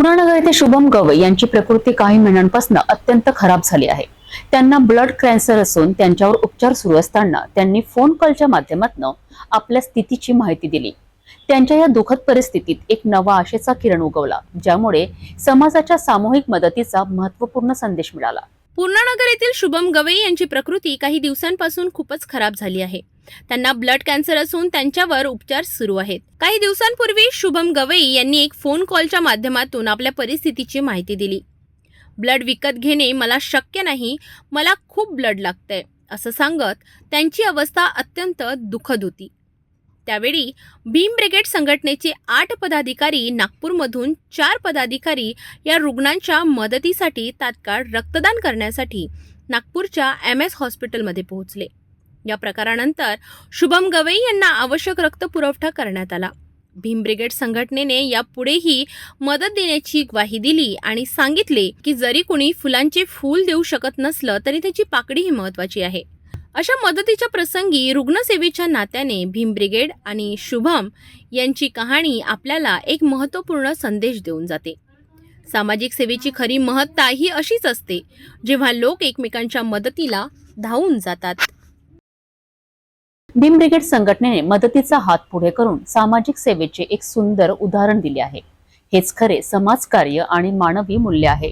पूर्णानगर येथे शुभम गवई यांची प्रकृती काही महिन्यांपासून अत्यंत खराब झाली आहे। त्यांना ब्लड कॅन्सर असून त्यांच्यावर उपचार सुरू असताना त्यांनी फोन कॉलच्या माध्यमातून आपल्या स्थितीची माहिती दिली। त्यांच्या या दुःखद परिस्थितीत एक नवा आशेचा किरण उगवला, ज्यामुळे समाजाच्या सामूहिक मदतीचा महत्त्वपूर्ण संदेश मिळाला। पूर्णानगर येथील शुभम गवई यांची प्रकृती काही दिवसांपासून खूपच खराब झाली आहे। त्यांना ब्लड कॅन्सर असून त्यांच्यावर उपचार सुरू आहेत। काही दिवसांपूर्वी शुभम गवई यांनी एक फोन कॉलच्या माध्यमातून आपल्या परिस्थितीची माहिती दिली। ब्लड विकत घेणे मला शक्य नाही, मला खूप ब्लड लागतंय असं सांगत त्यांची अवस्था अत्यंत दुःखद होती। त्यावेळी भीम ब्रिगेड संघटनेचे 8 पदाधिकारी नागपूरमधून 4 पदाधिकारी या रुग्णांच्या मदतीसाठी तात्काळ रक्तदान करण्यासाठी नागपूरच्या MS हॉस्पिटलमध्ये पोहोचले। या प्रकारानंतर शुभम गवई यांना आवश्यक रक्त पुरवठा करण्यात आला। भीम ब्रिगेड संघटनेने यापुढेही मदत देण्याची ग्वाही दिली आणि सांगितले की जरी कोणी फुलांचे फूल देऊ शकत नसलं तरी त्याची पाकळी ही महत्त्वाची आहे। अशा मदतीच्या प्रसंगी रुग्णसेवेच्या नात्याने भीम ब्रिगेड आणि शुभम यांची कहाणी आपल्याला एक महत्त्वपूर्ण संदेश देऊन जाते। सामाजिक सेवेची खरी महत्ता ही अशीच असते, जेव्हा लोक एकमेकांच्या मदतीला धावून जातात। भीम ब्रिगेड संघटनेने मदतीचा हात पुढे करून सामाजिक सेवेचे एक सुंदर उदाहरण दिले आहे। हेच खरे समाजकार्य आणि मानवी मूल्य आहे।